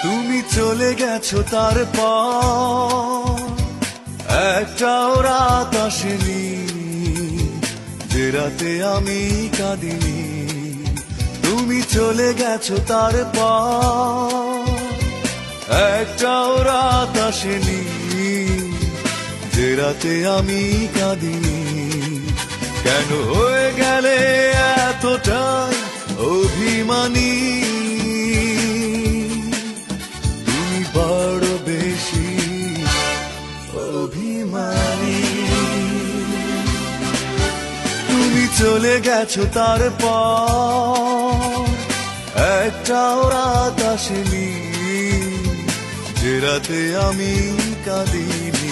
তুমি চলে গেছো তারপর একটাও রাত আসেনি যে রাতে আমি কাঁদিনি। তুমি চলে গেছো তারপর একটাও রাত আসেনি যে রাতে আমি কাঁদিনি। কেন হয়ে গেলে এতটাই অভিমানী? তুমি বড় বেশি অভিমানী। তুমি চলে গেছো তারপর একটাও রাত আসেনি যে রাতে আমি কাঁদিনি।